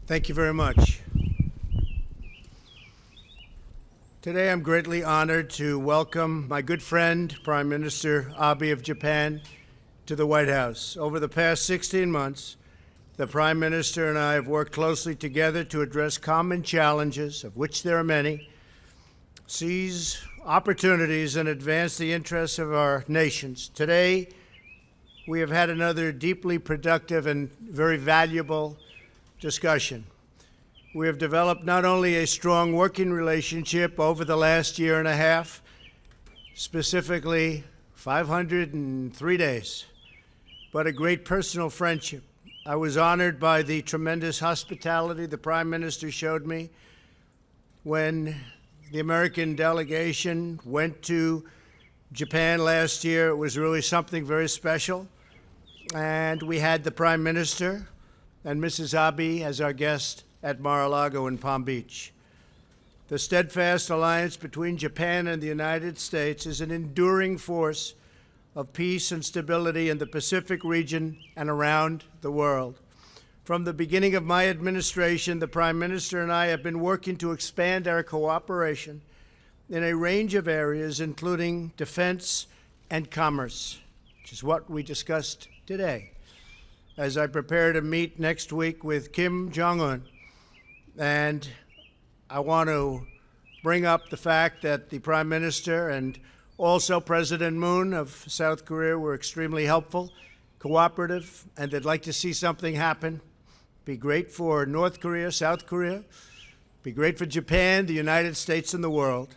Thank you very much. Today I'm greatly honored to welcome my good friend, Prime Minister Abe of Japan, to the White House. Over the past 16 months, the Prime Minister and I have worked closely together to address common challenges, of which there are many, seize opportunities, and advance the interests of our nations. Today, we have had another deeply productive and very valuable discussion. We have developed not only a strong working relationship over the last year and a half, specifically 503 days, but a great personal friendship. I was honored by the tremendous hospitality the Prime Minister showed me when the American delegation went to Japan last year. It was really something very special. And we had the Prime Minister and Mrs. Abe as our guest at Mar-a-Lago in Palm Beach. The steadfast alliance between Japan and the United States is an enduring force of peace and stability in the Pacific region and around the world. From the beginning of my administration, the Prime Minister and I have been working to expand our cooperation in a range of areas, including defense and commerce, which is what we discussed today, as I prepare to meet next week with Kim Jong-un. And I want to bring up the fact that the Prime Minister and also President Moon of South Korea were extremely helpful, cooperative, and they'd like to see something happen. Be great for North Korea, South Korea, be great for Japan, the United States, and the world.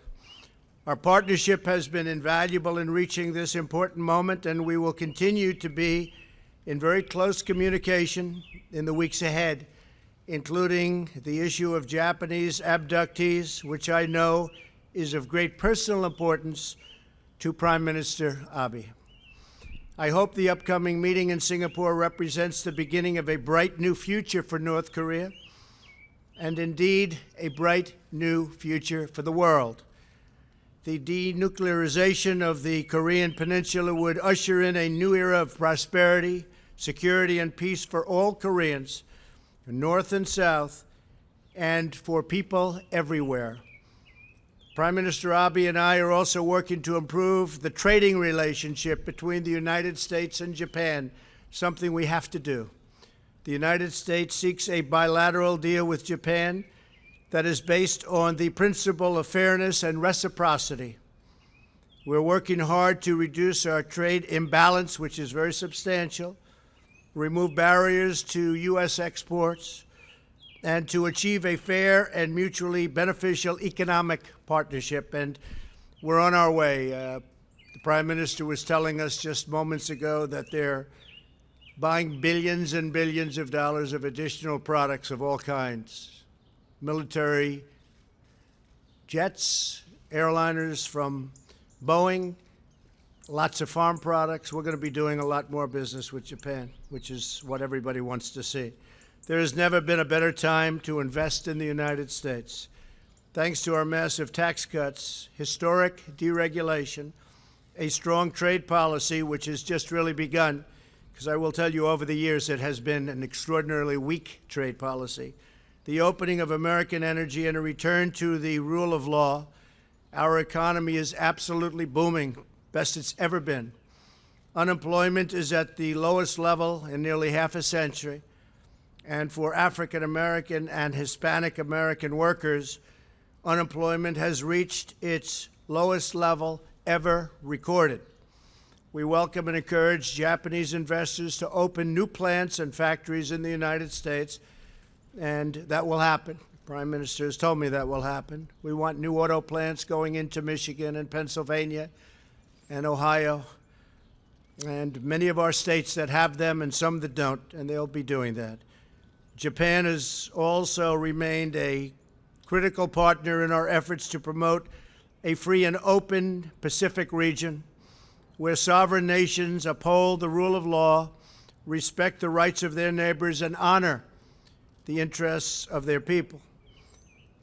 Our partnership has been invaluable in reaching this important moment, and we will continue to be in very close communication in the weeks ahead, including the issue of Japanese abductees, which I know is of great personal importance to Prime Minister Abe. I hope the upcoming meeting in Singapore represents the beginning of a bright new future for North Korea, and indeed a bright new future for the world. The denuclearization of the Korean Peninsula would usher in a new era of prosperity, security, and peace for all Koreans, North and South, and for people everywhere. Prime Minister Abe and I are also working to improve the trading relationship between the United States and Japan, something we have to do. The United States seeks a bilateral deal with Japan that is based on the principle of fairness and reciprocity. We're working hard to reduce our trade imbalance, which is very substantial, remove barriers to U.S. exports, and to achieve a fair and mutually beneficial economic partnership. And we're on our way. The Prime Minister was telling us just moments ago that they're buying billions and billions of dollars of additional products of all kinds, military jets, airliners from Boeing, lots of farm products. We're going to be doing a lot more business with Japan, which is what everybody wants to see. There has never been a better time to invest in the United States. Thanks to our massive tax cuts, historic deregulation, a strong trade policy, which has just really begun, because I will tell you over the years it has been an extraordinarily weak trade policy, the opening of American energy, and a return to the rule of law, our economy is absolutely booming, best it's ever been. Unemployment is at the lowest level in nearly half a century. And for African American and Hispanic American workers, unemployment has reached its lowest level ever recorded. We welcome and encourage Japanese investors to open new plants and factories in the United States, and that will happen. The Prime Minister has told me that will happen. We want new auto plants going into Michigan and Pennsylvania and Ohio, and many of our states that have them and some that don't, and they'll be doing that. Japan has also remained a critical partner in our efforts to promote a free and open Pacific region where sovereign nations uphold the rule of law, respect the rights of their neighbors, and honor the interests of their people.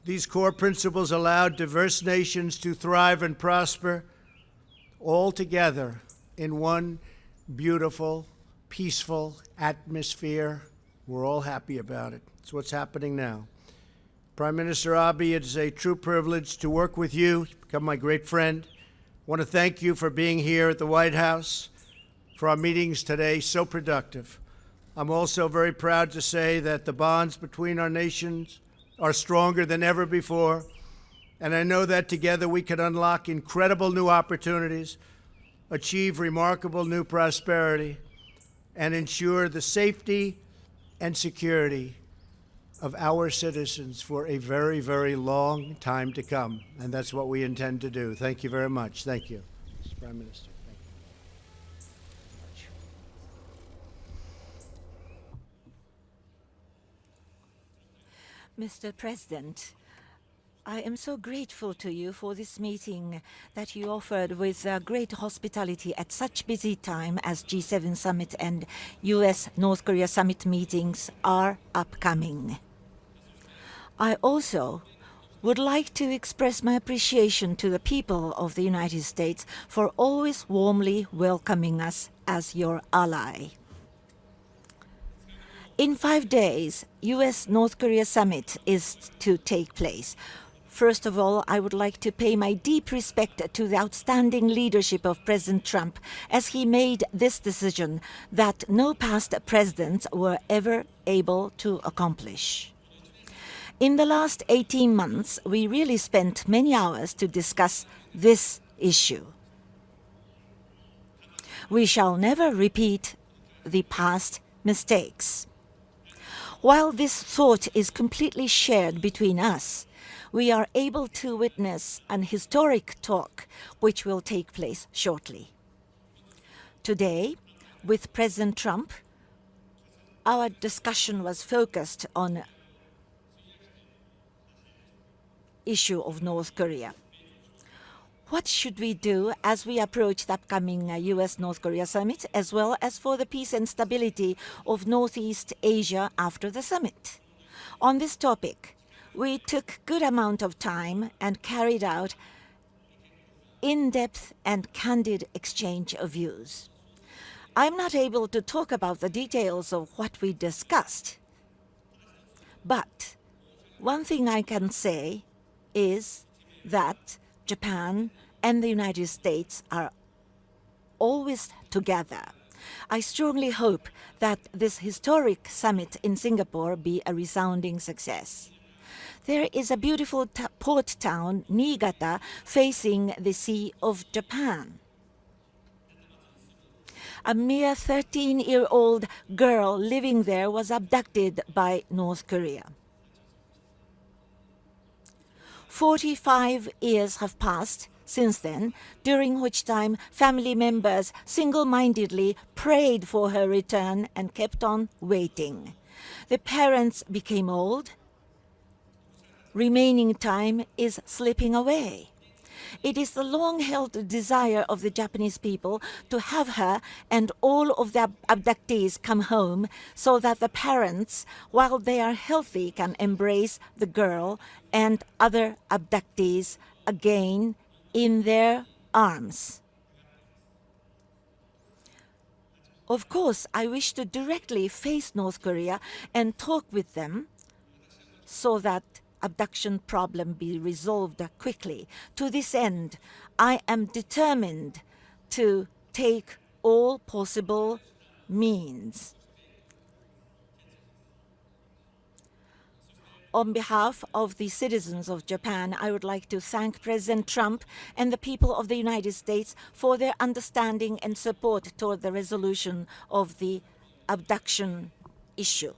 These core principles allow diverse nations to thrive and prosper all together in one beautiful, peaceful atmosphere. We're all happy about it. It's what's happening now. Prime Minister Abe, it is a true privilege to work with you. You've become my great friend. I want to thank you for being here at the White House for our meetings today, so productive. I'm also very proud to say that the bonds between our nations are stronger than ever before, and I know that together we can unlock incredible new opportunities, achieve remarkable new prosperity, and ensure the safety and security of our citizens for a very, very long time to come. And that's what we intend to do. Thank you very much. Thank you, Mr. Prime Minister. Thank you. Mr. President, I am so grateful to you for this meeting that you offered with great hospitality at such busy time as G7 summit and US-North Korea summit meetings are upcoming. I also would like to express my appreciation to the people of the United States for always warmly welcoming us as your ally. In 5 days, US-North Korea summit is to take place. First of all, I would like to pay my deep respect to the outstanding leadership of President Trump as he made this decision that no past presidents were ever able to accomplish. In the last 18 months, we really spent many hours to discuss this issue. We shall never repeat the past mistakes. While this thought is completely shared between us, we are able to witness an historic talk which will take place shortly. Today, with President Trump, our discussion was focused on issue of North Korea. What should we do as we approach the upcoming US-North Korea summit, as well as for the peace and stability of Northeast Asia after the summit? On this topic, we took good amount of time and carried out in-depth and candid exchange of views. I'm not able to talk about the details of what we discussed, but one thing I can say is that Japan and the United States are always together. I strongly hope that this historic summit in Singapore be a resounding success. There is a beautiful port town, Niigata, facing the Sea of Japan. A mere 13-year-old girl living there was abducted by North Korea. 45 years have passed since then, during which time family members single-mindedly prayed for her return and kept on waiting. The parents became old. Remaining time is slipping away. It is the long-held desire of the Japanese people to have her and all of the abductees come home so that the parents, while they are healthy, can embrace the girl and other abductees again in their arms. Of course, I wish to directly face North Korea and talk with them so that abduction problem be resolved quickly. To this end, I am determined to take all possible means. On behalf of the citizens of Japan, I would like to thank President Trump and the people of the United States for their understanding and support toward the resolution of the abduction issue.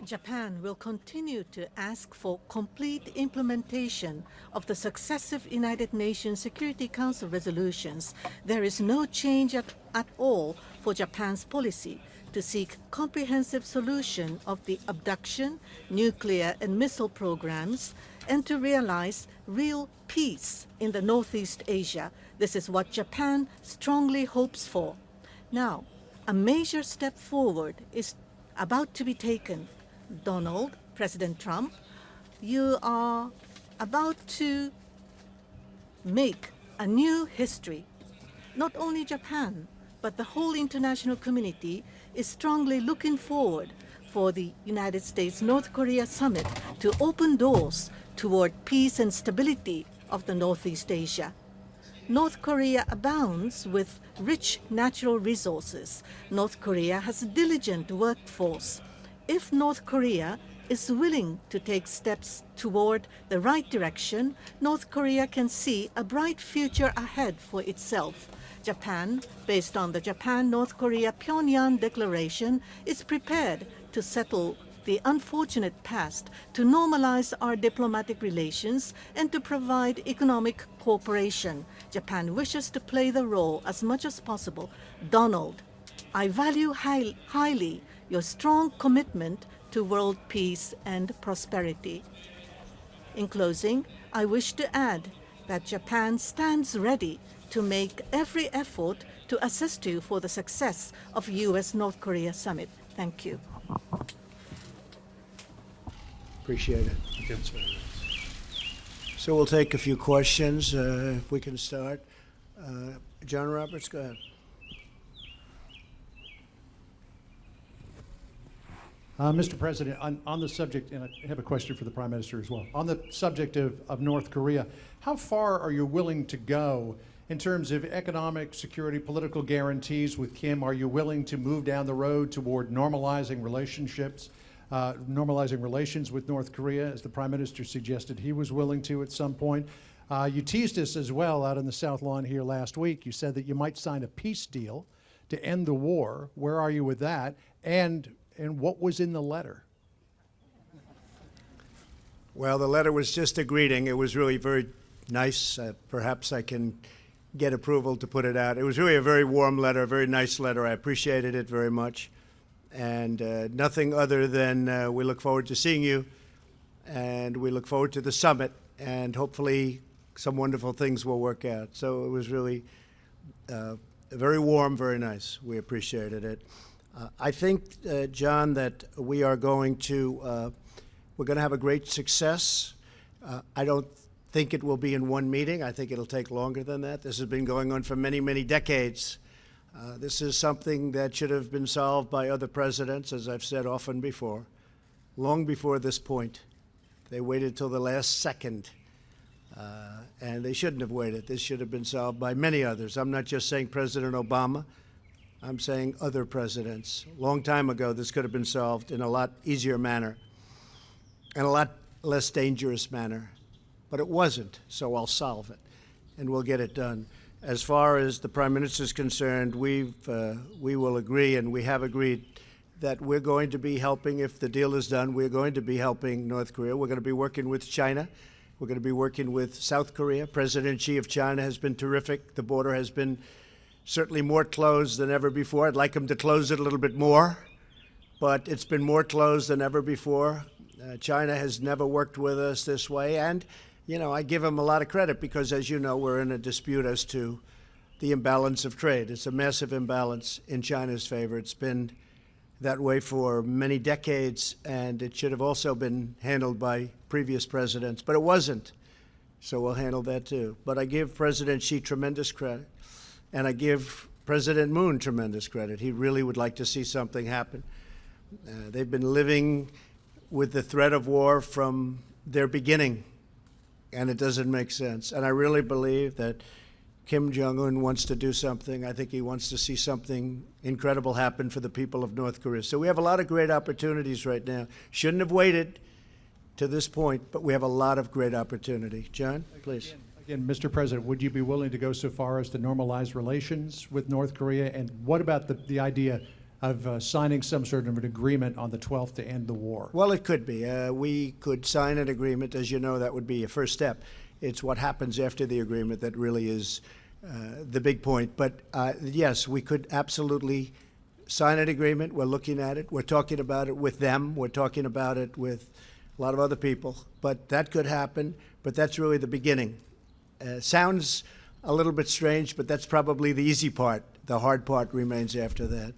Japan will continue to ask for complete implementation of the successive United Nations Security Council resolutions. There is no change at all for Japan's policy to seek comprehensive solution of the abduction, nuclear and missile programs, and to realize real peace in the Northeast Asia. This is what Japan strongly hopes for. Now, a major step forward is about to be taken. President Trump, you are about to make a new history. Not only Japan, but the whole international community is strongly looking forward for the United States-North Korea summit to open doors toward peace and stability of the Northeast Asia. North Korea abounds with rich natural resources. North Korea has a diligent workforce. If North Korea is willing to take steps toward the right direction, North Korea can see a bright future ahead for itself. Japan, based on the Japan-North Korea Pyongyang Declaration, is prepared to settle the unfortunate past, to normalize our diplomatic relations, and to provide economic cooperation. Japan wishes to play the role as much as possible. Donald, I value highly your strong commitment to world peace and prosperity. In closing, I wish to add that Japan stands ready to make every effort to assist you for the success of U.S.-North Korea summit. Thank you. Appreciate it. So we'll take a few questions, if we can start. John Roberts, go ahead. Mr. President, on the subject, and I have a question for the Prime Minister as well. On the subject of North Korea, how far are you willing to go in terms of economic, security, political guarantees with Kim? Are you willing to move down the road toward normalizing relationships, normalizing relations with North Korea, as the Prime Minister suggested he was willing to at some point? You teased us as well out on the South Lawn here last week. You said that you might sign a peace deal to end the war. Where are you with that? And what was in the letter? Well, the letter was just a greeting. It was really very nice. Perhaps I can get approval to put it out. It was really a very warm letter, a very nice letter. I appreciated it very much. And nothing other than we look forward to seeing you, and we look forward to the summit, and hopefully some wonderful things will work out. So it was really very warm, very nice. We appreciated it. I think, John, that we are going to have a great success. I don't think it will be in one meeting. I think it'll take longer than that. This has been going on for many, many decades. This is something that should have been solved by other presidents, as I've said often before, long before this point. They waited till the last second, and they shouldn't have waited. This should have been solved by many others. I'm not just saying President Obama. I'm saying other presidents. A long time ago, this could have been solved in a lot easier manner and a lot less dangerous manner. But it wasn't, so I'll solve it, and we'll get it done. As far as the Prime Minister is concerned, we will agree, and we have agreed, that we're going to be helping, if the deal is done, we're going to be helping North Korea. We're going to be working with China. We're going to be working with South Korea. President Xi of China has been terrific. The border has been certainly more closed than ever before. I'd like him to close it a little bit more, but it's been more closed than ever before. China has never worked with us this way, and you know, I give him a lot of credit because, as you know, we're in a dispute as to the imbalance of trade. It's a massive imbalance in China's favor. It's been that way for many decades, and it should have also been handled by previous presidents, but it wasn't. So we'll handle that too. But I give President Xi tremendous credit, and I give President Moon tremendous credit. He really would like to see something happen. They've been living with the threat of war from their beginning, and it doesn't make sense. And I really believe that Kim Jong-un wants to do something. I think he wants to see something incredible happen for the people of North Korea. So we have a lot of great opportunities right now. Shouldn't have waited to this point, but we have a lot of great opportunity. John, please. Again, Mr. President, would you be willing to go so far as to normalize relations with North Korea? And what about the idea of signing some sort of an agreement on the 12th to end the war? Well, it could be. We could sign an agreement. As you know, that would be a first step. It's what happens after the agreement that really is the big point. But yes, we could absolutely sign an agreement. We're looking at it. We're talking about it with them. We're talking about it with a lot of other people. But that could happen. But that's really the beginning. Sounds a little bit strange, but that's probably the easy part. The hard part remains after that.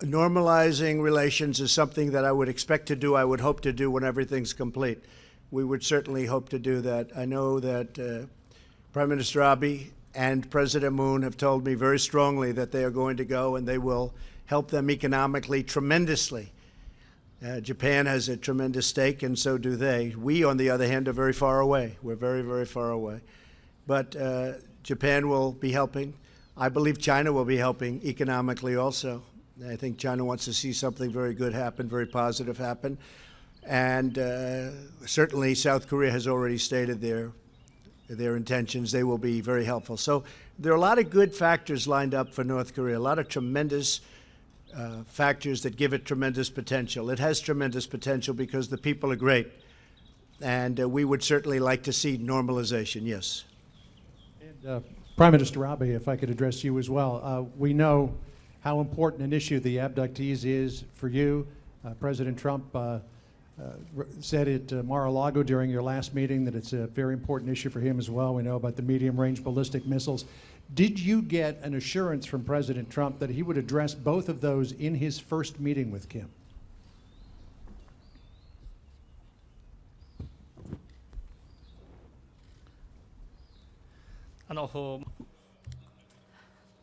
Normalizing relations is something that I would expect to do, I would hope to do when everything's complete. We would certainly hope to do that. I know that Prime Minister Abe and President Moon have told me very strongly that they are going to go and they will help them economically tremendously. Japan has a tremendous stake, and so do they. We, on the other hand, are very far away. We're very, very far away. But Japan will be helping. I believe China will be helping economically also. I think China wants to see something very good happen, very positive happen. And certainly South Korea has already stated their intentions. They will be very helpful. So there are a lot of good factors lined up for North Korea, a lot of tremendous factors that give it tremendous potential. It has tremendous potential because the people are great. And we would certainly like to see normalization, yes. And, Prime Minister Abe, if I could address you as well. We know how important an issue the abductees is for you. President Trump said at Mar-a-Lago during your last meeting that it's a very important issue for him as well. We know about the medium-range ballistic missiles. Did you get an assurance from President Trump that he would address both of those in his first meeting with Kim?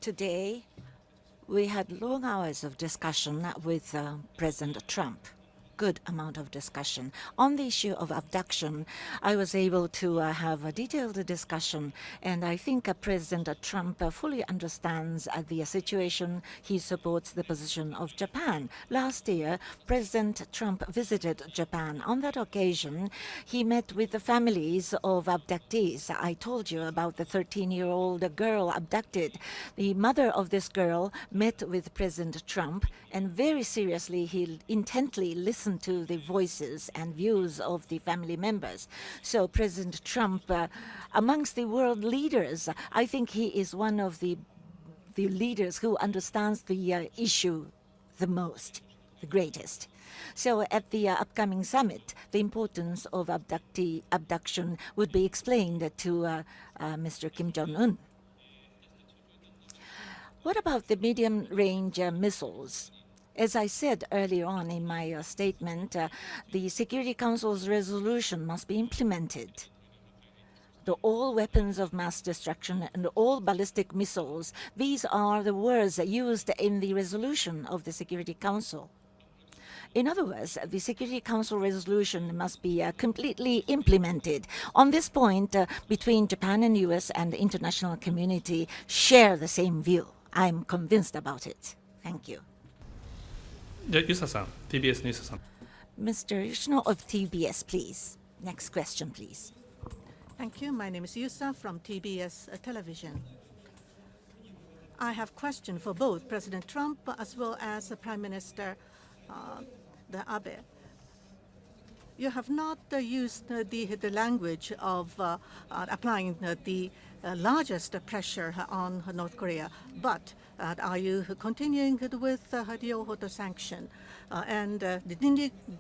Today, we had long hours of discussion with President Trump. Good amount of discussion. On the issue of abduction, I was able to have a detailed discussion, and I think President Trump fully understands the situation. He supports the position of Japan. Last year, President Trump visited Japan. On that occasion, he met with the families of abductees. I told you about the 13-year-old girl abducted. The mother of this girl met with President Trump, and very seriously, he intently listened to the voices and views of the family members. So President Trump, amongst the world leaders, I think he is one of the leaders who understands the issue the most, the greatest. So at the upcoming summit, the importance of abduction would be explained to Mr. Kim Jong-un. What about the medium-range missiles? As I said earlier on in my statement, the Security Council's resolution must be implemented. All weapons of mass destruction and all ballistic missiles, these are the words used in the resolution of the Security Council. In other words, the Security Council resolution must be completely implemented. On this point, between Japan and U.S. and the international community share the same view. I'm convinced about it. Thank you. じゃあ、ユサさん、TBS のユサさん。Mr. Yoshino of TBS, please. Next question, please. Thank you. My name is Yusa from TBS Television. I have a question for both President Trump as well as Prime Minister Abe. You have not used the language of applying the largest pressure on North Korea, but are you continuing with the sanction and the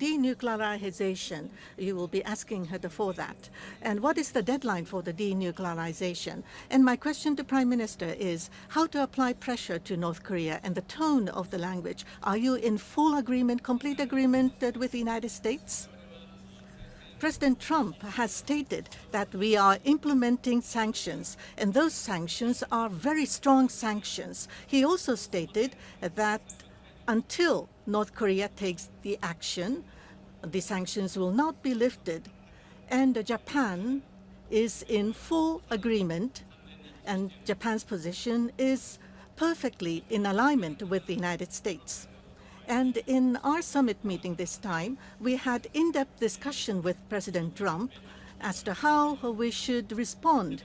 denuclearization? You will be asking for that. And what is the deadline for the denuclearization? And my question to Prime Minister is how to apply pressure to North Korea and the tone of the language. Are you in full agreement, complete agreement with the United States? President Trump has stated that we are implementing sanctions, and those sanctions are very strong sanctions. He also stated that until North Korea takes the action, the sanctions will not be lifted. And Japan is in full agreement, and Japan's position is perfectly in alignment with the United States. And in our summit meeting this time, we had in-depth discussion with President Trump as to how we should respond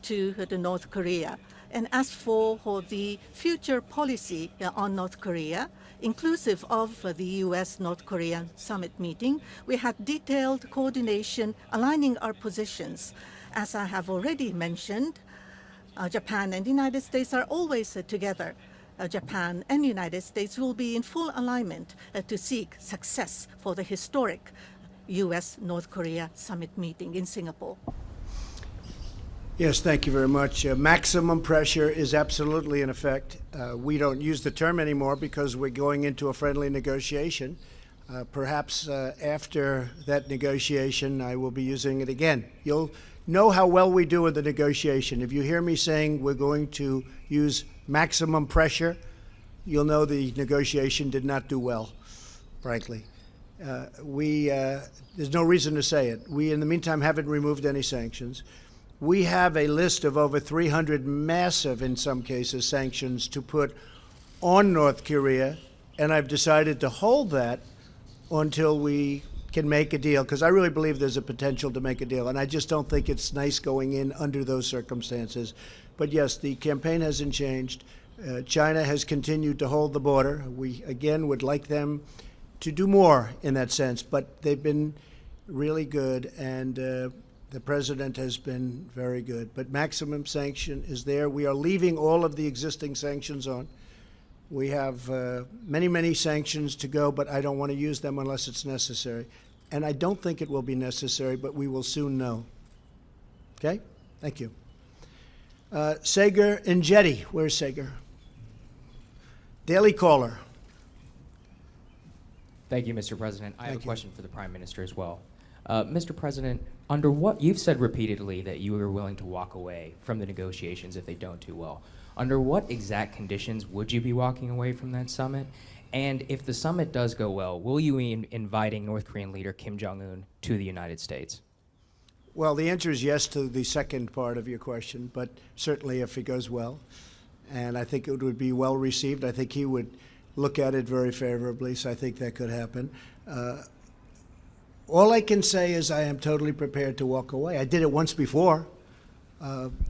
to the North Korea. And as for the future policy on North Korea, inclusive of the U.S.-North Korean summit meeting, we had detailed coordination aligning our positions. As I have already mentioned, Japan and the United States are always together. Japan and the United States will be in full alignment to seek success for the historic U.S.-North Korea summit meeting in Singapore. Yes, thank you very much. Maximum pressure is absolutely in effect. We don't use the term anymore because we're going into a friendly negotiation. Perhaps after that negotiation, I will be using it again. You'll know how well we do in the negotiation. If you hear me saying we're going to use maximum pressure, you'll know the negotiation did not do well, frankly. There's no reason to say it. We, in the meantime, haven't removed any sanctions. We have a list of over 300 massive, in some cases, sanctions to put on North Korea, and I've decided to hold that until we can make a deal, because I really believe there's a potential to make a deal, and I just don't think it's nice going in under those circumstances. But yes, the campaign hasn't changed. China has continued to hold the border. We, again, would like them to do more in that sense, but they've been really good, and the president has been very good. But maximum sanction is there. We are leaving all of the existing sanctions on. We have many, many sanctions to go, but I don't want to use them unless it's necessary. And I don't think it will be necessary, but we will soon know. Okay? Thank you. Sagar Njeti. Where's Sagar? Daily Caller. Thank you, Mr. President. I have a question for the Prime Minister as well. Mr. President, under what you've said repeatedly that you are willing to walk away from the negotiations if they don't do well. Under what exact conditions would you be walking away from that summit? And if the summit does go well, will you be inviting North Korean leader Kim Jong-un to the United States? Well, the answer is yes to the second part of your question, but certainly if it goes well. And I think it would be well received. I think he would look at it very favorably, so I think that could happen. All I can say is I am totally prepared to walk away. I did it once before.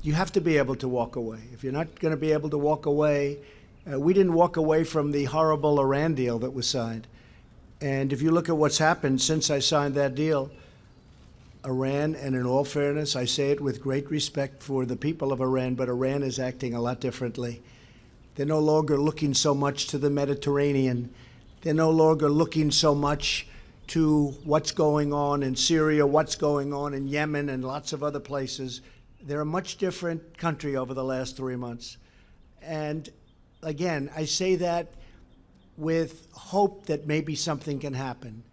You have to be able to walk away. If you're not going to be able to walk away, we didn't walk away from the horrible Iran deal that was signed. And if you look at what's happened since I signed that deal, Iran, and in all fairness, I say it with great respect for the people of Iran, but Iran is acting a lot differently. They're no longer looking so much to the Mediterranean. They're no longer looking so much to what's going on in Syria, what's going on in Yemen, and lots of other places. They're a much different country over the last 3 months. And again, I say that with hope that maybe something can happen.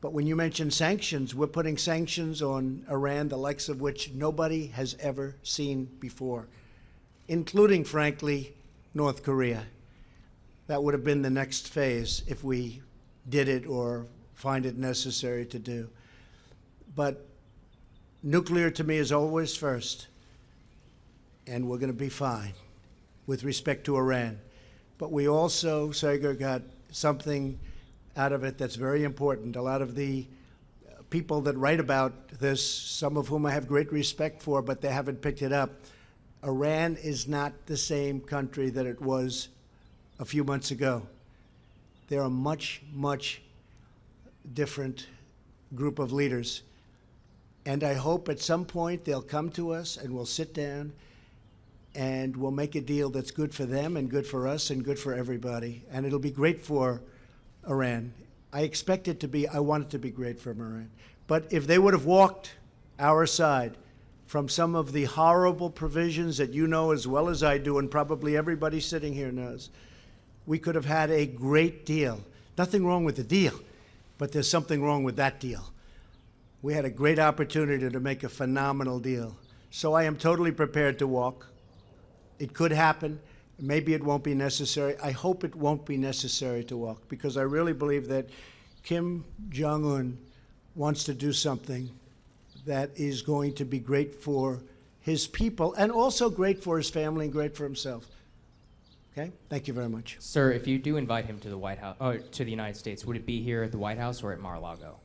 But when you mention sanctions, we're putting sanctions on Iran, the likes of which nobody has ever seen before, including, frankly, North Korea. That would have been the next phase if we did it or find it necessary to do. But nuclear to me is always first, and we're going to be fine with respect to Iran. But we also, Sagar, got something out of it that's very important. A lot of the people that write about this, some of whom I have great respect for, but they haven't picked it up. Iran is not the same country that it was a few months ago. They're a much, much different group of leaders. And I hope at some point they'll come to us and we'll sit down and we'll make a deal that's good for them and good for us and good for everybody. And it'll be great for Iran. I expect it to be, I want it to be great for Iran. But if they would have walked our side from some of the horrible provisions that you know as well as I do, and probably everybody sitting here knows, we could have had a great deal. Nothing wrong with the deal, but there's something wrong with that deal. We had a great opportunity to make a phenomenal deal. So I am totally prepared to walk. It could happen. Maybe it won't be necessary. I hope it won't be necessary to walk, because I really believe that Kim Jong-un wants to do something that is going to be great for his people and also great for his family and great for himself. Okay? Thank you very much. Sir, if you do invite him to the White House, or to the United States, would it be here at the White House or at Mar-a-Lago?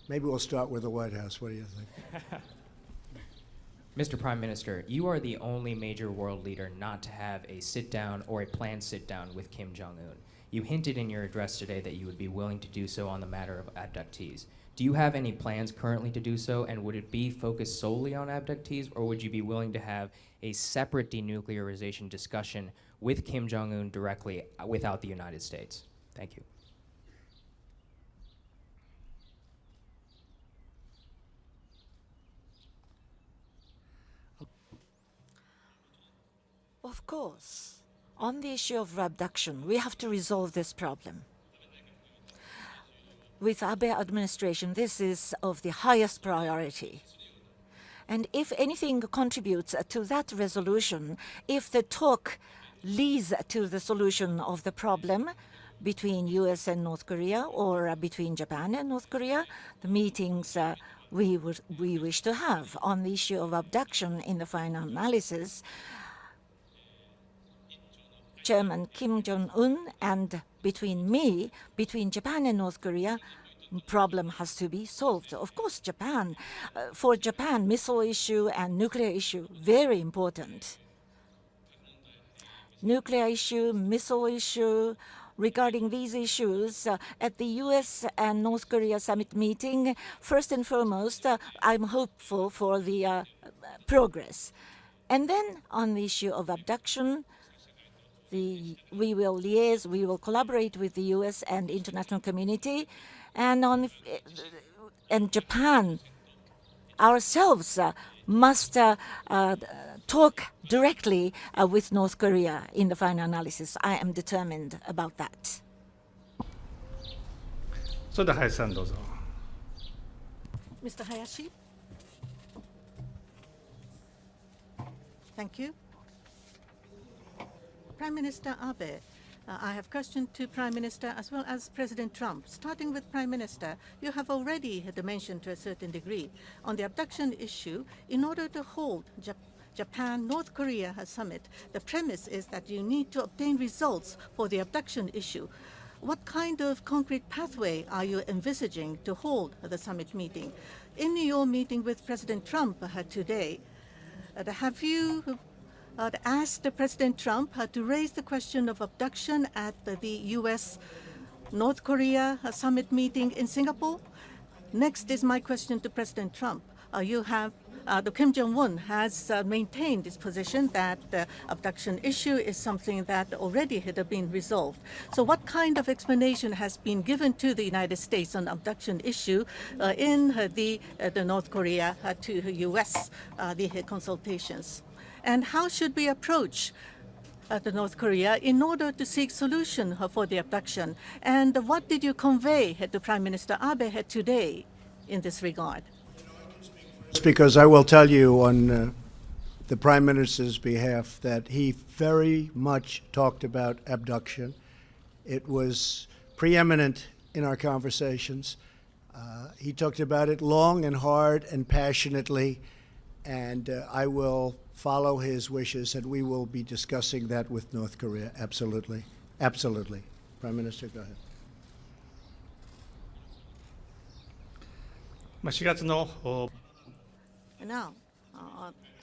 Maybe we'll start with the White House. What do you think? Mr. Prime Minister, you are the only major world leader not to have a sit-down or a planned sit-down with Kim Jong-un. You hinted in your address today that you would be willing to do so on the matter of abductees. Do you have any plans currently to do so, and would it be focused solely on abductees, or would you be willing to have a separate denuclearization discussion with Kim Jong-un directly without the United States? Thank you. Of course, on the issue of abduction, we have to resolve this problem. With Abe administration, this is of the highest priority. And if anything contributes to that resolution, if the talk leads to the solution of the problem between US and North Korea or between Japan and North Korea, the meetings we wish to have on the issue of abduction in the final analysis, Chairman Kim Jong-un and between me, between Japan and North Korea, problem has to be solved. Of course, Japan, for Japan, missile issue and nuclear issue, very important. Nuclear issue, missile issue, regarding these issues, at the US and North Korea summit meeting, first and foremost, I'm hopeful for the progress. And then on the issue of abduction, we will liaise, we will collaborate with the US and international community, and Japan ourselves must talk directly with North Korea in the final analysis. I am determined about that. それでは林さんどうぞ。 Mr. Hayashi. Thank you. Prime Minister Abe, I have questioned to Prime Minister as well as President Trump. Starting with Prime Minister, you have already mentioned to a certain degree on the abduction issue. In order to hold Japan-North Korea summit, the premise is that you need to obtain results for the abduction issue. What kind of concrete pathway are you envisaging to hold the summit meeting? In your meeting with President Trump today, have you asked President Trump to raise the question of abduction at the U.S.-North Korea summit meeting in Singapore? Next is my question to President Trump. The Kim Jong-un has maintained his position that the abduction issue is something that already had been resolved. So what kind of explanation has been given to the United States on abduction issue in the North Korea to U.S. The consultations? And how should we approach the North Korea in order to seek solution for the abduction? And what did you convey to Prime Minister Abe today in this regard? Because I will tell you on the Prime Minister's behalf that he very much talked about abduction. It was preeminent in our conversations. He talked about it long and hard and passionately, and I will follow his wishes, and we will be discussing that with North Korea. Absolutely. Absolutely. Prime Minister, go ahead. 4月の Now,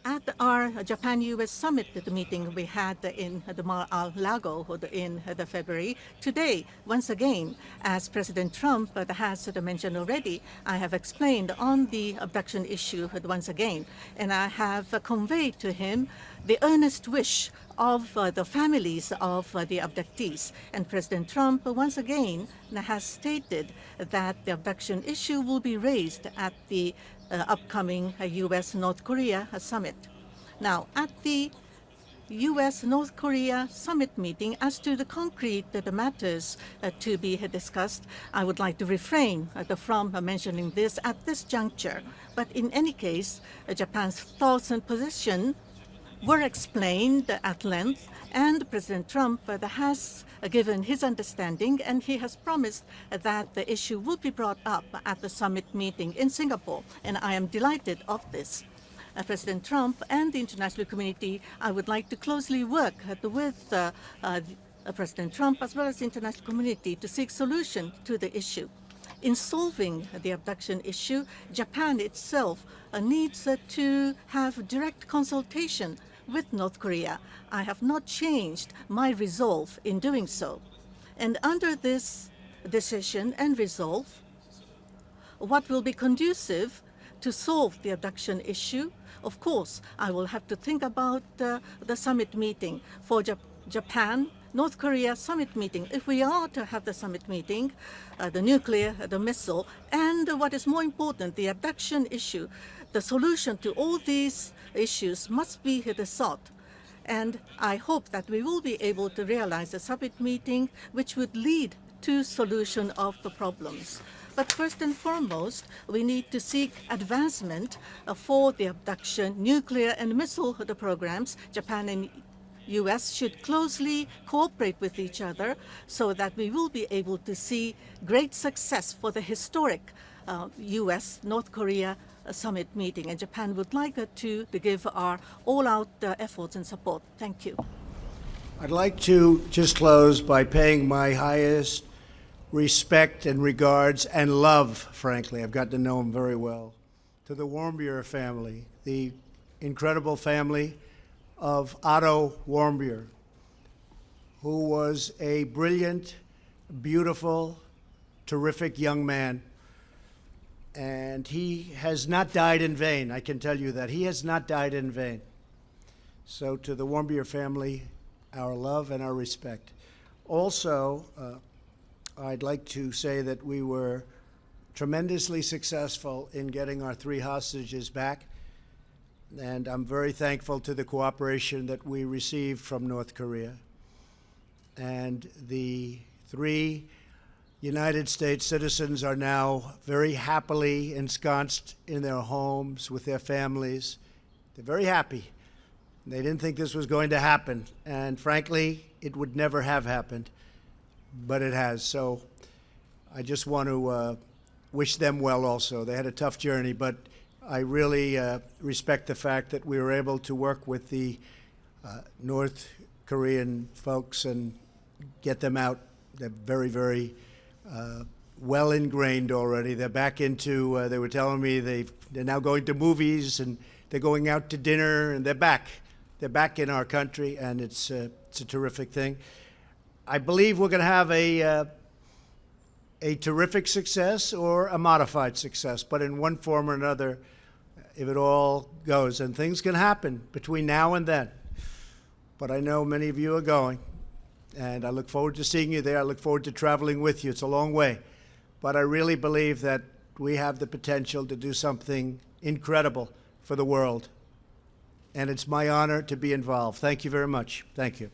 at our Japan-U.S. summit meeting we had in the Mar-a-Lago in February, today, once again, as President Trump has mentioned already, I have explained on the abduction issue once again, and I have conveyed to him the earnest wish of the families of the abductees. And President Trump once again has stated that the abduction issue will be raised at the upcoming U.S.-North Korea summit. Now, at the U.S.-North Korea summit meeting, as to the concrete matters to be discussed, I would like to refrain from mentioning this at this juncture. But in any case, Japan's thoughts and position were explained at length, and President Trump has given his understanding, and he has promised that the issue will be brought up at the summit meeting in Singapore, and I am delighted of this. President Trump and the international community, I would like to closely work with President Trump as well as the international community to seek solution to the issue. In solving the abduction issue, Japan itself needs to have direct consultation with North Korea. I have not changed my resolve in doing so. And under this decision and resolve, what will be conducive to solve the abduction issue? Of course, I will have to think about the summit meeting for Japan, North Korea summit meeting. If we are to have the summit meeting, the nuclear, the missile, and what is more important, the abduction issue, the solution to all these issues must be sought. And I hope that we will be able to realize a summit meeting which would lead to solution of the problems. But first and foremost, we need to seek advancement for the abduction, nuclear and missile programs. Japan and U.S. should closely cooperate with each other so that we will be able to see great success for the historic U.S.-North Korea summit meeting. And Japan would like to give our all-out efforts and support. Thank you. I'd like to just close by paying my highest respect and regards and love, frankly. I've gotten to know him very well, to the Warmbier family, the incredible family of Otto Warmbier, who was a brilliant, beautiful, terrific young man. And he has not died in vain, I can tell you that. He has not died in vain. So to the Warmbier family, our love and our respect. Also, I'd like to say that we were tremendously successful in getting our 3 hostages back. And I'm very thankful to the cooperation that we received from North Korea. And the 3 United States citizens are now very happily ensconced in their homes with their families. They're very happy. They didn't think this was going to happen. And frankly, it would never have happened, but it has. So I just want to wish them well also. They had a tough journey, but I really respect the fact that we were able to work with the North Korean folks and get them out. They're very, very well ingrained already. They're back into, they were telling me they're now going to movies and they're going out to dinner and they're back. They're back in our country, and it's a terrific thing. I believe we're going to have a terrific success or a modified success, but in one form or another, if it all goes, and things can happen between now and then. But I know many of you are going, and I look forward to seeing you there. I look forward to traveling with you. It's a long way, but I really believe that we have the potential to do something incredible for the world, and it's my honor to be involved. Thank you very much. Thank you.